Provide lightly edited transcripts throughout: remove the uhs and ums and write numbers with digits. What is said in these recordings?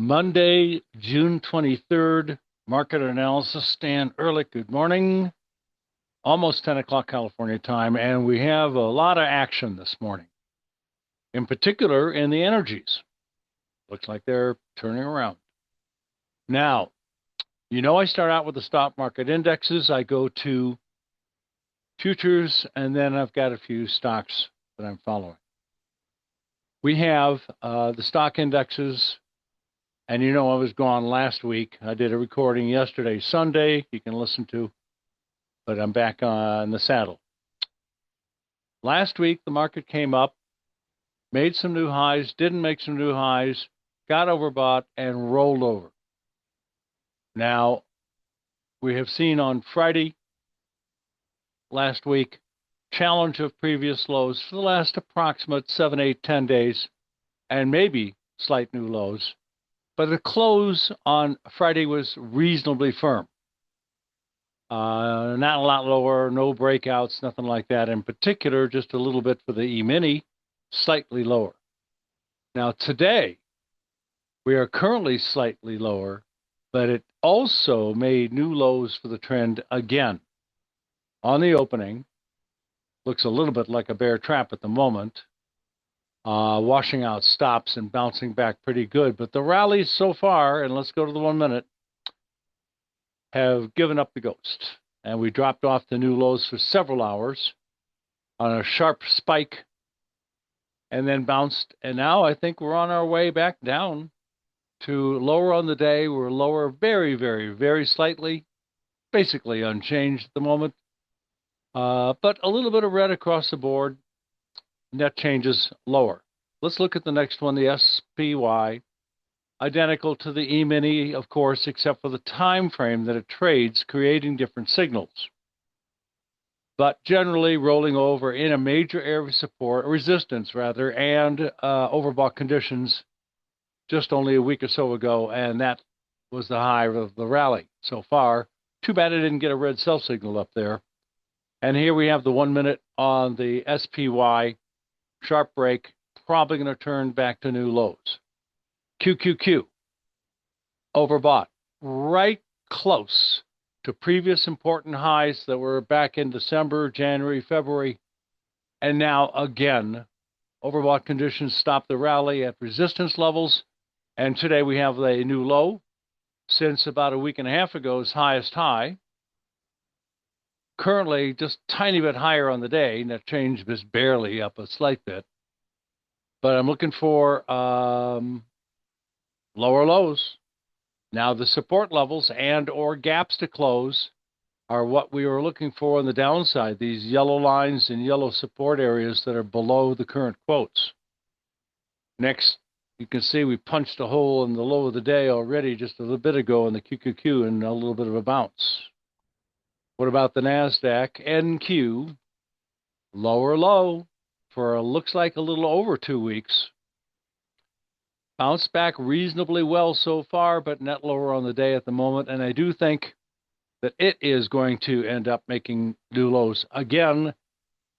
Monday, June 23rd, market analysis. Stan Ehrlich, good morning. Almost 10 o'clock California time, and we have a lot of action this morning, in particular in the energies. Looks like they're turning around. Now, I start out with the stock market indexes. I go to futures, and then I've got a few stocks that I'm following. We have the stock indexes. And I was gone last week. I did a recording yesterday, Sunday, you can listen to, but I'm back on the saddle. Last week, the market came up, made some new highs, didn't make some new highs, got overbought, and rolled over. Now, we have seen on Friday last week, challenge of previous lows for the last approximate 7, 8, 10 days, and maybe slight new lows. But the close on Friday was reasonably firm. Not a lot lower, no breakouts, nothing like that. In particular, just a little bit for the E-mini, slightly lower. Now today, we are currently slightly lower, but it also made new lows for the trend again. On the opening, looks a little bit like a bear trap at the moment. Washing out stops and bouncing back pretty good. But the rallies so far, and let's go to the 1 minute, have given up the ghost. And we dropped off the new lows for several hours on a sharp spike and then bounced. And now I think we're on our way back down to lower on the day. We're lower very, very, very slightly, basically unchanged at the moment. But a little bit of red across the board. Net changes lower. Let's look at the next one, the SPY. Identical to the E-mini, of course, except for the time frame that it trades, creating different signals. But generally rolling over in a major area of support, resistance rather, and overbought conditions just only a week or so ago, and that was the high of the rally so far. Too bad I didn't get a red sell signal up there. And here we have the 1 minute on the SPY. Sharp break, probably going to turn back to new lows. QQQ, overbought, right close to previous important highs that were back in December, January, February, and now again, overbought conditions stopped the rally at resistance levels, and today we have a new low since about a week and a half ago's highest high. Currently, just a tiny bit higher on the day. Net change is barely up a slight bit. But I'm looking for lower lows. Now, the support levels and or gaps to close are what we were looking for on the downside, these yellow lines and yellow support areas that are below the current quotes. Next, you can see we punched a hole in the low of the day already just a little bit ago in the QQQ and a little bit of a bounce. What about the NASDAQ? NQ, lower low for looks like a little over 2 weeks. Bounced back reasonably well so far, but net lower on the day at the moment. And I do think that it is going to end up making new lows again.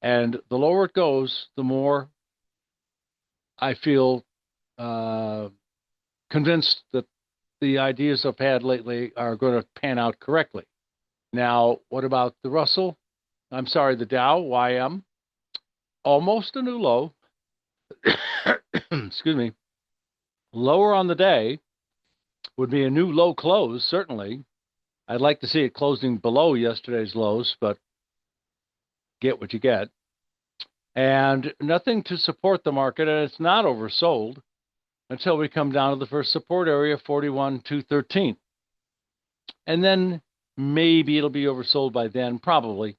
And the lower it goes, the more I feel convinced that the ideas I've had lately are going to pan out correctly. Now, what about the Russell? I'm sorry, the Dow, YM. Almost a new low. Excuse me. Lower on the day would be a new low close, certainly. I'd like to see it closing below yesterday's lows, but get what you get. And nothing to support the market, and it's not oversold until we come down to the first support area, 41,213. And then maybe it'll be oversold by then, probably,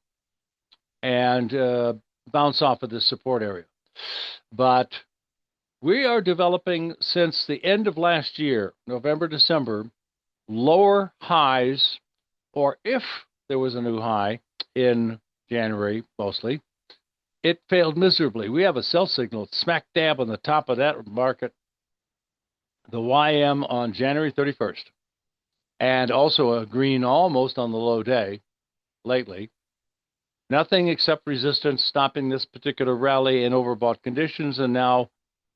and bounce off of this support area. But we are developing since the end of last year, November, December, lower highs, or if there was a new high in January, mostly, it failed miserably. We have a sell signal smack dab on the top of that market, the YM on January 31st. And also a green almost on the low day lately. Nothing except resistance stopping this particular rally in overbought conditions. And now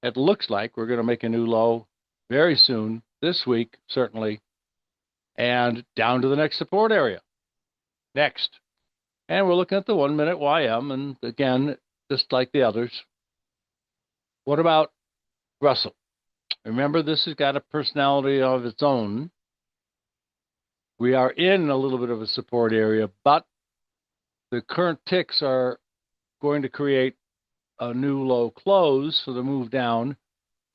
it looks like we're going to make a new low very soon this week, certainly, and down to the next support area. Next. And we're looking at the 1 minute YM, and again, just like the others. What about Russell? Remember, this has got a personality of its own. We are in a little bit of a support area, but the current ticks are going to create a new low close, so the move down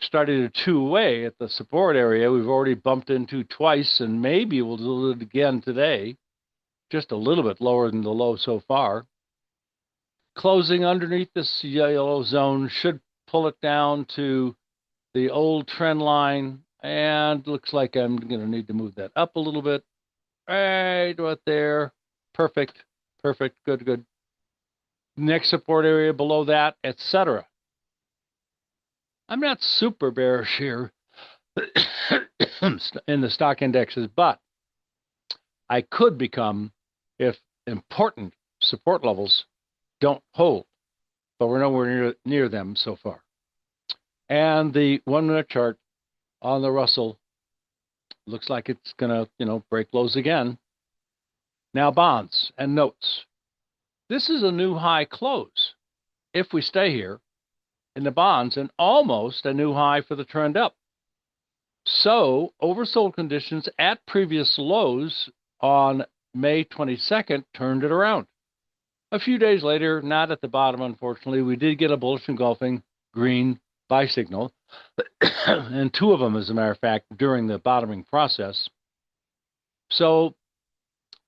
started a two-way at the support area. We've already bumped into twice, and maybe we'll do it again today, just a little bit lower than the low so far. Closing underneath this yellow zone should pull it down to the old trend line, and looks like I'm going to need to move that up a little bit. Right there. Perfect. Perfect. Good, good. Next support area below that, etc. I'm not super bearish here in the stock indexes, but I could become if important support levels don't hold, but we're nowhere near them so far. And the 1 minute chart on the Russell looks like it's going to, break lows again. Now bonds and notes. This is a new high close if we stay here in the bonds, and almost a new high for the trend up. So oversold conditions at previous lows on May 22nd turned it around. A few days later, not at the bottom, unfortunately, we did get a bullish engulfing green buy signal, and two of them, as a matter of fact, during the bottoming process. So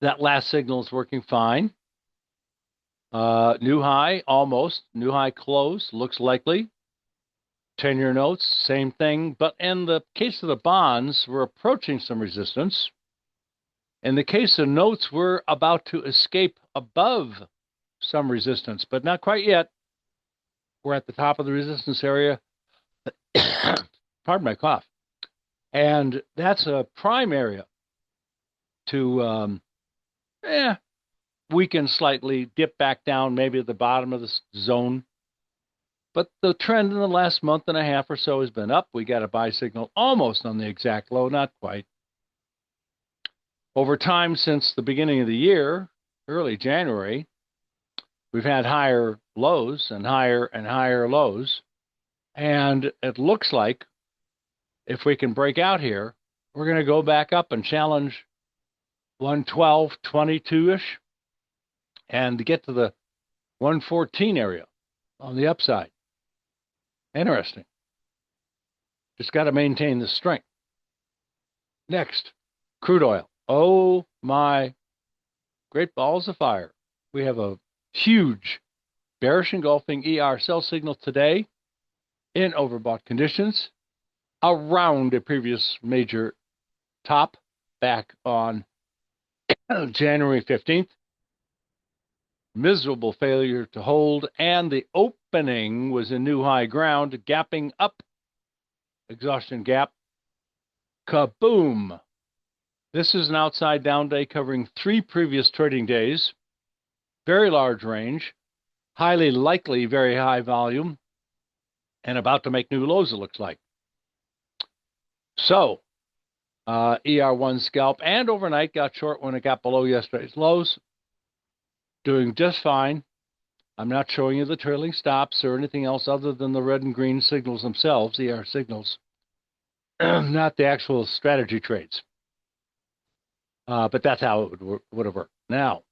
that last signal is working fine. New high, almost. New high close, looks likely. 10-year notes, same thing. But in the case of the bonds, we're approaching some resistance. In the case of notes, we're about to escape above some resistance, but not quite yet. We're at the top of the resistance area. Pardon my cough. And that's a prime area to weaken slightly, dip back down, maybe at the bottom of the zone. But the trend in the last month and a half or so has been up. We got a buy signal almost on the exact low, not quite. Over time, since the beginning of the year, early January, we've had higher lows and higher lows. And it looks like if we can break out here, we're going to go back up and challenge 112.22-ish and to get to the 114 area on the upside. Interesting. Just got to maintain the strength. Next, crude oil. Oh my great balls of fire. We have a huge bearish engulfing ER sell signal today in overbought conditions around a previous major top back on January 15th. Miserable failure to hold, and the opening was a new high ground, gapping up, exhaustion gap, kaboom. This is an outside down day covering 3 previous trading days, very large range, highly likely very high volume, and about to make new lows, it looks like. So, ER1 scalp and overnight got short when it got below yesterday's lows. Doing just fine. I'm not showing you the trailing stops or anything else other than the red and green signals themselves, ER signals, not the actual strategy trades. But that's how it would have worked. Now,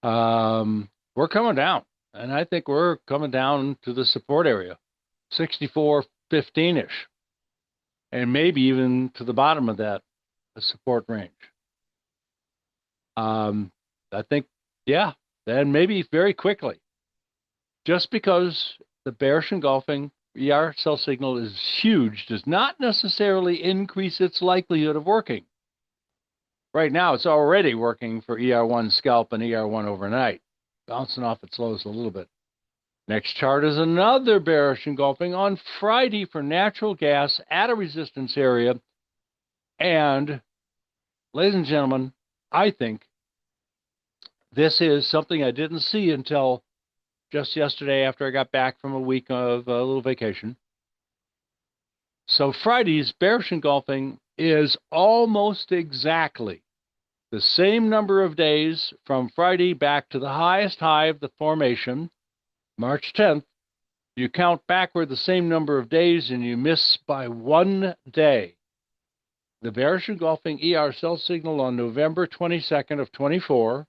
we're coming down, and I think we're coming down to the support area, 64.15-ish, and maybe even to the bottom of that, the support range. I think, yeah, then maybe very quickly. Just because the bearish engulfing ER sell signal is huge does not necessarily increase its likelihood of working. Right now, it's already working for ER1 scalp and ER1 overnight, bouncing off its lows a little bit. Next chart is another bearish engulfing on Friday for natural gas at a resistance area. And, ladies and gentlemen, I think this is something I didn't see until just yesterday after I got back from a week of a little vacation. So Friday's bearish engulfing is almost exactly the same number of days from Friday back to the highest high of the formation, March 10th. You count backward the same number of days and you miss by 1 day. The bearish engulfing ER sell signal on November 22nd of 24,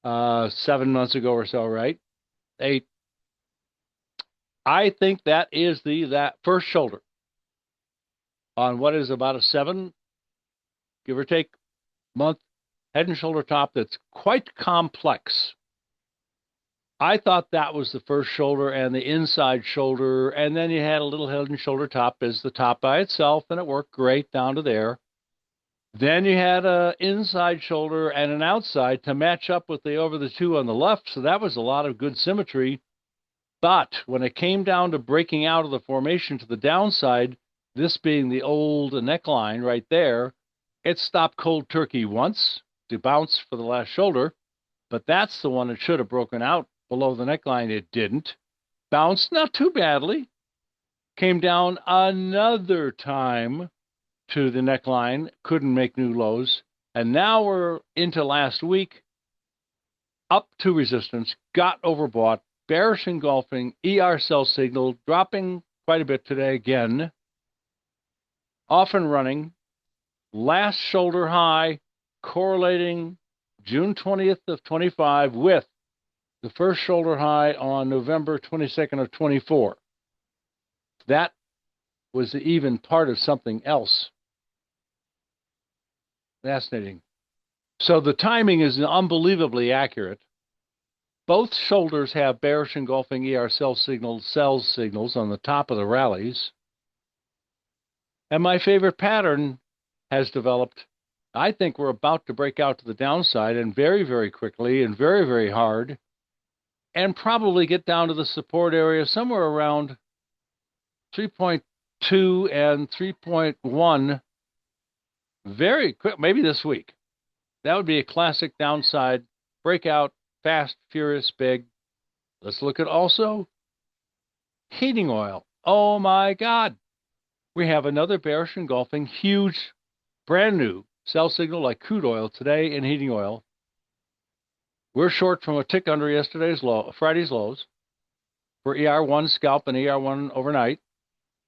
7 months ago or so, right? 8. I think that is that first shoulder on what is about a 7, give or take, month head and shoulder top that's quite complex. I thought that was the first shoulder and the inside shoulder, and then you had a little head and shoulder top as the top by itself, and it worked great down to there. Then you had an inside shoulder and an outside to match up with the over the 2 on the left, so that was a lot of good symmetry. But when it came down to breaking out of the formation to the downside, this being the old neckline right there, it stopped cold turkey once to bounce for the last shoulder, but that's the one that should have broken out below the neckline. It didn't. Bounced not too badly. Came down another time to the neckline, couldn't make new lows, and now we're into last week, up to resistance, got overbought, bearish engulfing, ER sell signal, dropping quite a bit today again, off and running, last shoulder high, correlating June 20th of 25 with the first shoulder high on November 22nd of 24. That was even part of something else. Fascinating. So the timing is unbelievably accurate. Both shoulders have bearish engulfing ER sell signals on the top of the rallies. And my favorite pattern has developed. I think we're about to break out to the downside, and very, very quickly and very, very hard, and probably get down to the support area somewhere around 3.2 and 3.1 very quick, maybe this week. That would be a classic downside breakout, fast, furious, big. Let's look at also heating oil. Oh my God. We have another bearish engulfing, huge, brand new sell signal like crude oil today in heating oil. We're short from a tick under Friday's lows for ER1 scalp and ER1 overnight.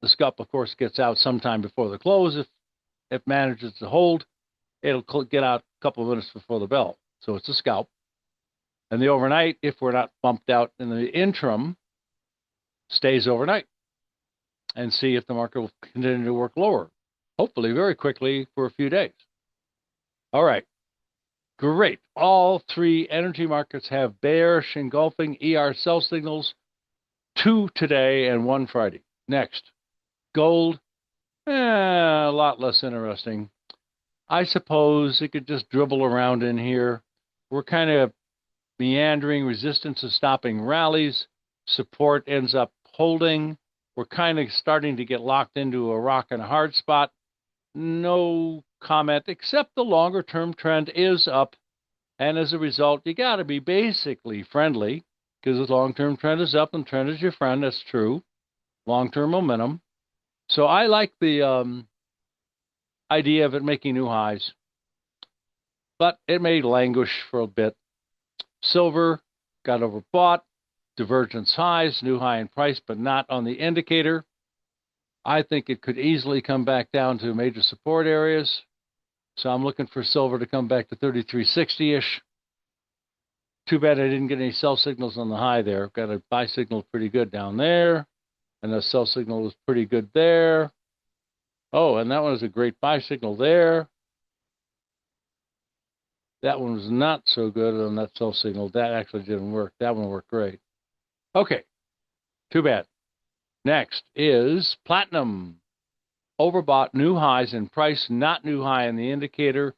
The scalp, of course, gets out sometime before the close. If it manages to hold, it'll get out a couple of minutes before the bell. So it's a scalp. And the overnight, if we're not bumped out in the interim, stays overnight and see if the market will continue to work lower, hopefully very quickly for a few days. All right. Great. All 3 energy markets have bearish engulfing ER sell signals, 2 today and 1 Friday. Next, gold. A lot less interesting. I suppose it could just dribble around in here. We're kind of meandering. Resistance is stopping rallies. Support ends up holding. We're kind of starting to get locked into a rock and a hard spot. No comment, except the longer-term trend is up. And as a result, you got to be basically friendly, because the long-term trend is up and trend is your friend. That's true. Long-term momentum. So I like the idea of it making new highs, but it may languish for a bit. Silver got overbought, divergence highs, new high in price, but not on the indicator. I think it could easily come back down to major support areas. So I'm looking for silver to come back to 33.60-ish. Too bad I didn't get any sell signals on the high there. I've got a buy signal pretty good down there. And the sell signal was pretty good there. Oh, and that one was a great buy signal there. That one was not so good on that sell signal. That actually didn't work. That one worked great. Okay, too bad. Next is platinum. Overbought, new highs in price, not new high in the indicator.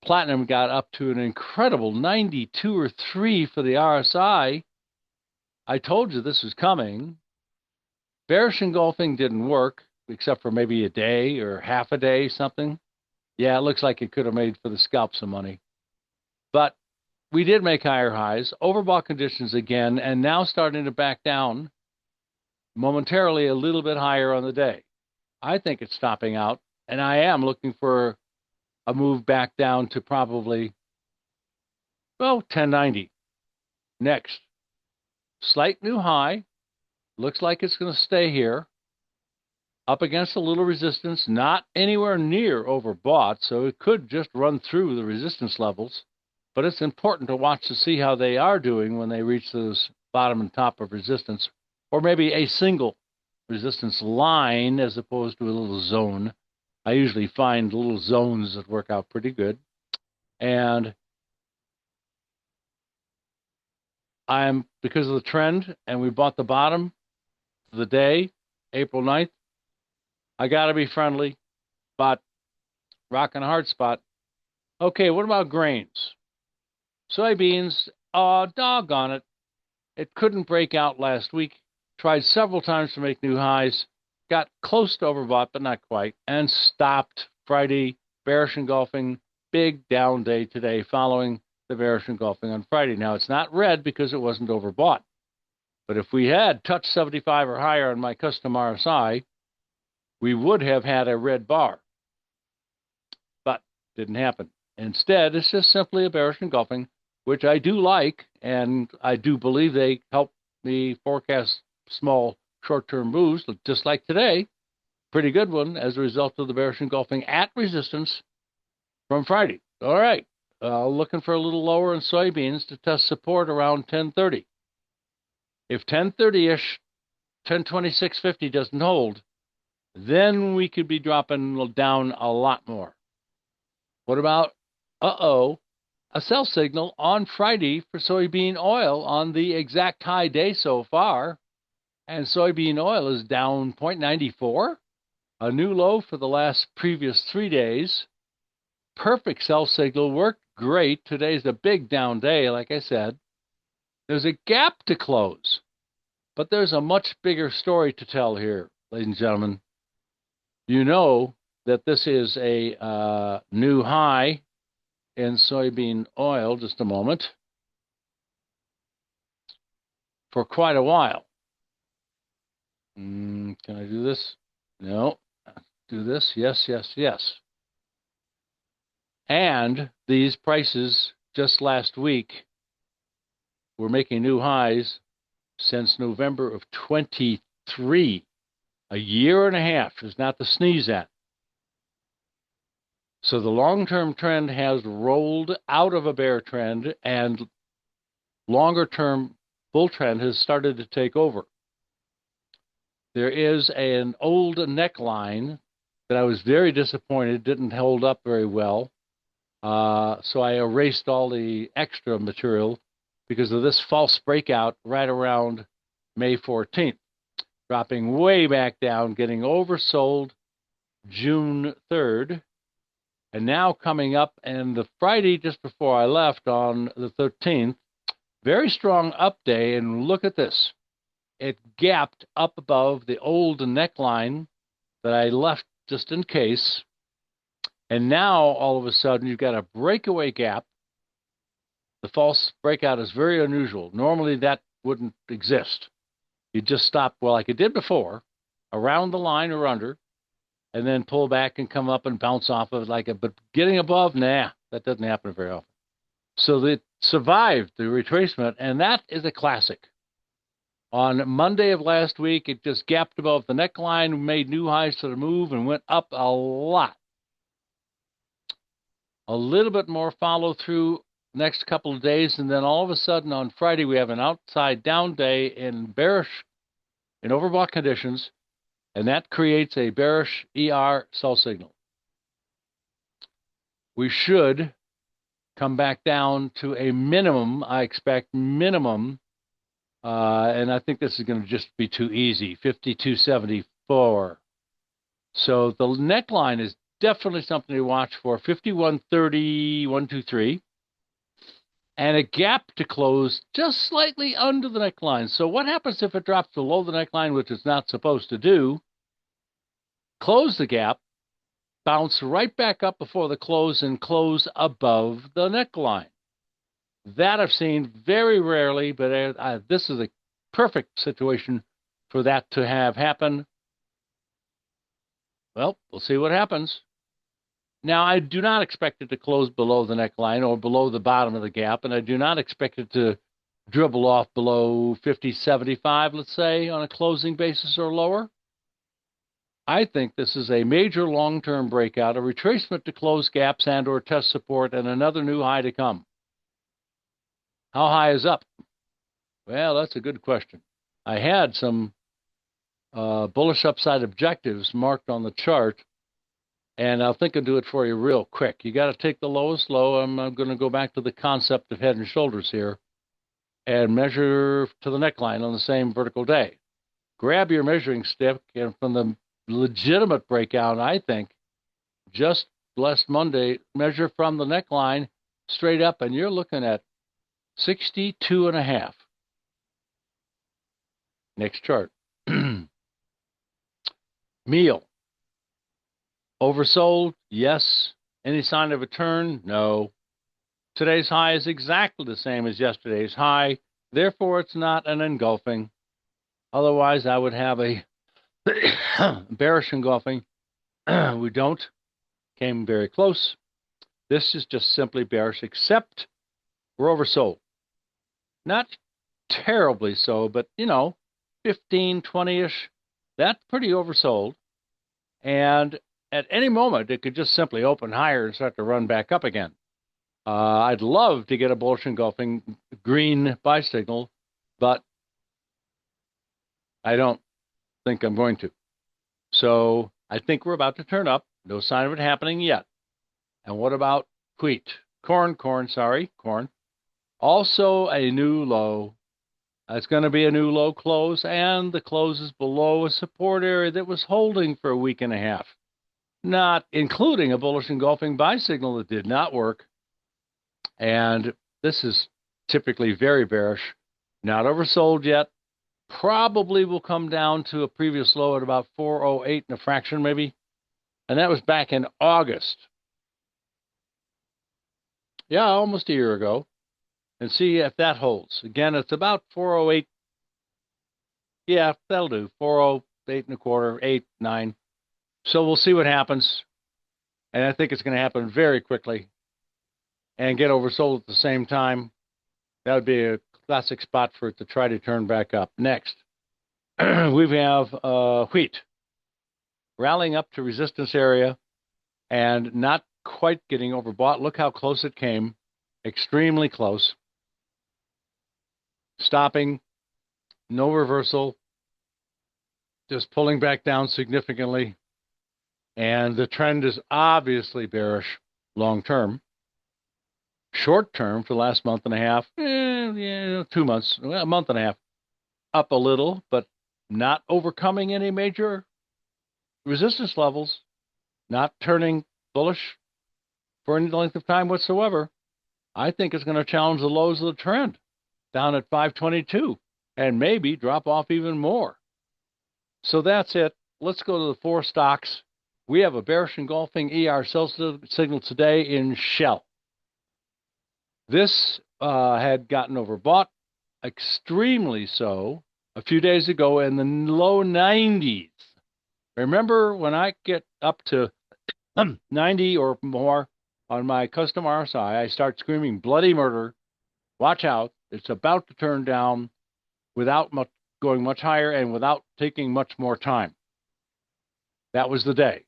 Platinum got up to an incredible 92 or 3 for the RSI. I told you this was coming. Bearish engulfing didn't work, except for maybe a day or half a day, something. Yeah, it looks like it could have made for the scalp some money. But we did make higher highs, overbought conditions again, and now starting to back down momentarily a little bit higher on the day. I think it's stopping out And I am looking for a move back down to probably, well, 1090. Next, slight new high. Looks like it's going to stay here. Up against a little resistance, not anywhere near overbought, so it could just run through the resistance levels. But it's important to watch to see how they are doing when they reach those bottom and top of resistance, or maybe a single resistance line as opposed to a little zone. I usually find little zones that work out pretty good. And because of the trend, and we bought the bottom of the day, April 9th, I got to be friendly, but rocking a hard spot. Okay, what about grains? Soybeans, doggone it. It couldn't break out last week. Tried several times to make new highs. Got close to overbought, but not quite. And stopped Friday, bearish engulfing. Big down day today following the bearish engulfing on Friday. Now, it's not red because it wasn't overbought. But if we had touched 75 or higher on my custom RSI, we would have had a red bar. But didn't happen. Instead, it's just simply a bearish engulfing, which I do like, and I do believe they help me forecast small short-term moves, just like today. Pretty good one as a result of the bearish engulfing at resistance from Friday. All right, looking for a little lower in soybeans to test support around 1030. If 1030-ish, 1026.50 doesn't hold, then we could be dropping down a lot more. What about, a sell signal on Friday for soybean oil on the exact high day so far, and soybean oil is down 0.94, a new low for the previous 3 days. Perfect sell signal, worked great. Today's a big down day, like I said. There's a gap to close, but there's a much bigger story to tell here, ladies and gentlemen. You know that this is a new high in soybean oil, just a moment, for quite a while. Can I do this? No. Do this? Yes, yes, yes. And these prices just last week were making new highs since November of 23. A year and a half is not to sneeze at. So the long-term trend has rolled out of a bear trend, and longer-term bull trend has started to take over. There is an old neckline that I was very disappointed didn't hold up very well. So I erased all the extra material because of this false breakout right around May 14th. Dropping way back down, getting oversold June 3rd, and now coming up, and the Friday just before I left on the 13th, very strong up day, and look at this. It gapped up above the old neckline that I left just in case, and now all of a sudden you've got a breakaway gap. The false breakout is very unusual. Normally that wouldn't exist. You just stop, well, like it did before, around the line or under, and then pull back and come up and bounce off of it but getting above, nah, that doesn't happen very often. So it survived the retracement, and that is a classic. On Monday of last week, it just gapped above the neckline, made new highs to the move, and went up a lot. A little bit more follow through next couple of days, and then all of a sudden on Friday we have an outside down day in overbought conditions, and that creates a bearish ER sell signal. We should come back down to a minimum, I expect minimum, and I think this is going to just be too easy, 52.74. So the neckline is definitely something to watch for, 51.30, 123. And a gap to close just slightly under the neckline. So what happens if it drops below the neckline, which it's not supposed to do? Close the gap, bounce right back up before the close, and close above the neckline. That I've seen very rarely, but this is a perfect situation for that to have happened. Well, we'll see what happens. Now, I do not expect it to close below the neckline or below the bottom of the gap, and I do not expect it to dribble off below 50.75, let's say, on a closing basis or lower. I think this is a major long-term breakout, a retracement to close gaps and or test support, and another new high to come. How high is up? Well, that's a good question. I had some bullish upside objectives marked on the chart, and I'll think I'll do it for you real quick. You got to take the lowest low. I'm going to go back to the concept of head and shoulders here and measure to the neckline on the same vertical day. Grab your measuring stick, and from the legitimate breakout, I think, just last Monday, measure from the neckline straight up, and you're looking at 62.5. Next chart. Meal. Oversold? Yes. Any sign of a turn? No. Today's high is exactly the same as yesterday's high. Therefore, it's not an engulfing. Otherwise, I would have a bearish engulfing. We don't. Came very close. This is just simply bearish, except we're oversold. Not terribly so, but, 15, 20-ish. That's pretty oversold. And at any moment, it could just simply open higher and start to run back up again. I'd love to get a bullish engulfing green buy signal, but I don't think I'm going to. So I think we're about to turn up. No sign of it happening yet. And what about wheat? Corn. Also a new low. It's going to be a new low close, and the close is below a support area that was holding for a week and a half, not including a bullish engulfing buy signal that did not work. And this is typically very bearish, not oversold yet. Probably will come down to a previous low at about 408 and a fraction maybe. And that was back in August. Yeah, almost a year ago. And see if that holds. Again, it's about 408. Yeah, that'll do. 408 and a quarter, 8, 9. So we'll see what happens. And I think it's going to happen very quickly and get oversold at the same time. That would be a classic spot for it to try to turn back up. Next, we have wheat rallying up to resistance area and not quite getting overbought. Look how close it came. Extremely close. Stopping, no reversal, just pulling back down significantly. And the trend is obviously bearish long term. Short term for the last month and a half, 2 months, a month and a half, up a little, but not overcoming any major resistance levels, not turning bullish for any length of time whatsoever. I think it's going to challenge the lows of the trend down at 522 and maybe drop off even more. So that's it. Let's go to the 4 stocks. We have a bearish engulfing ER sell signal today in Shell. This had gotten overbought, extremely so, a few days ago in the low 90s. Remember when I get up to 90 or more on my custom RSI, I start screaming bloody murder. Watch out. It's about to turn down without going much higher and without taking much more time. That was the day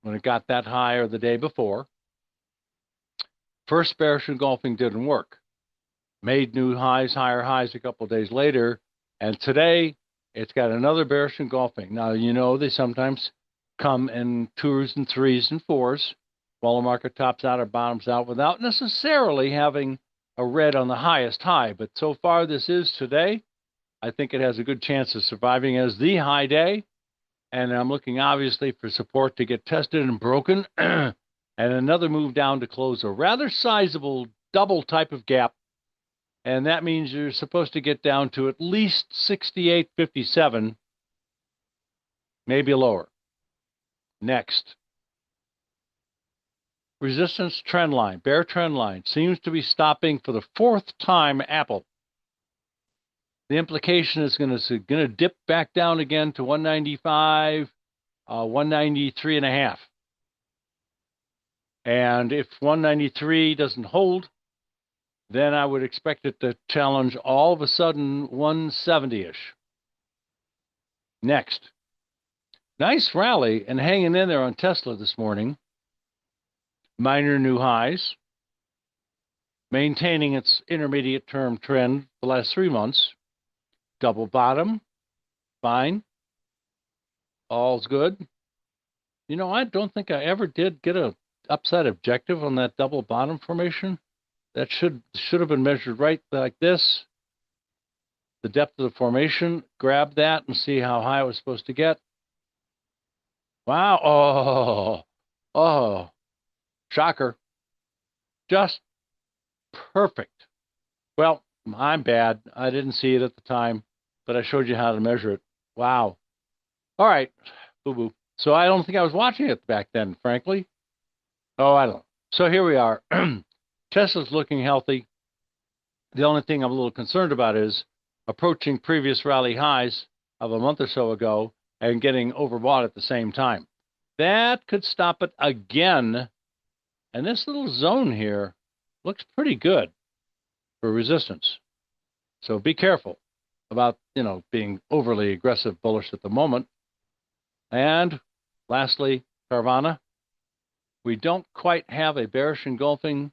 when it got that high, or the day before. First bearish engulfing didn't work. Made new highs, higher highs a couple of days later. And today, it's got another bearish engulfing. Now, they sometimes come in 2s and 3s and 4s while the market tops out or bottoms out without necessarily having a red on the highest high. But so far, this is today. I think it has a good chance of surviving as the high day. And I'm looking, obviously, for support to get tested and broken. And another move down to close a rather sizable double type of gap. And that means you're supposed to get down to at least 68.57, maybe lower. Next. Resistance trend line, bear trend line, seems to be stopping for the 4th time Apple. The implication is going to dip back down again to 195, 193.5. And if 193 doesn't hold, then I would expect it to challenge all of a sudden 170-ish. Next. Nice rally and hanging in there on Tesla this morning. Minor new highs. Maintaining its intermediate term trend the last 3 months. Double bottom. Fine. All's good. You know, I don't think I ever did get a upside objective on that double bottom formation. That should have been measured right like this. The depth of the formation, grab that and see how high it was supposed to get. Wow. Oh, shocker. Just perfect. Well, I'm bad. I didn't see it at the time, but I showed you how to measure it. Wow. All right. Boo-boo. So I don't think I was watching it back then, frankly. Oh, I don't know. So here we are. Tesla's looking healthy. The only thing I'm a little concerned about is approaching previous rally highs of a month or so ago and getting overbought at the same time. That could stop it again. And this little zone here looks pretty good for resistance. So be careful about, being overly aggressive bullish at the moment. And lastly, Carvana. We don't quite have a bearish engulfing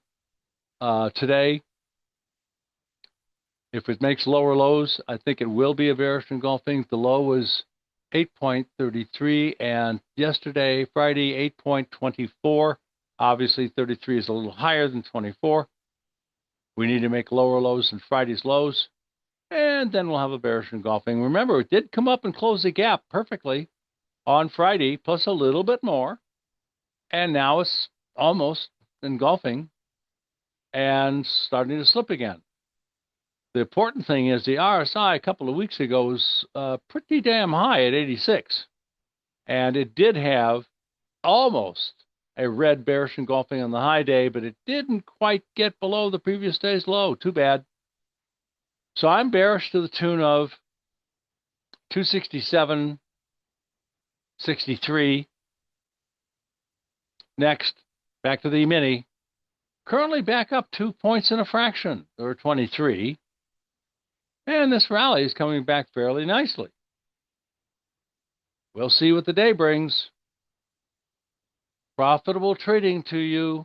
today. If it makes lower lows, I think it will be a bearish engulfing. The low was 8.33, and yesterday, Friday, 8.24. Obviously, 33 is a little higher than 24. We need to make lower lows than Friday's lows, and then we'll have a bearish engulfing. Remember, it did come up and close the gap perfectly on Friday, plus a little bit more, and now it's almost engulfing and starting to slip again. The important thing is the RSI a couple of weeks ago was pretty damn high at 86. And it did have almost a red bearish engulfing on the high day, but it didn't quite get below the previous day's low. Too bad. So I'm bearish to the tune of 267.63. Next, back to the E-mini. Currently back up 2 points and a fraction, or 23. And this rally is coming back fairly nicely. We'll see what the day brings. Profitable trading to you.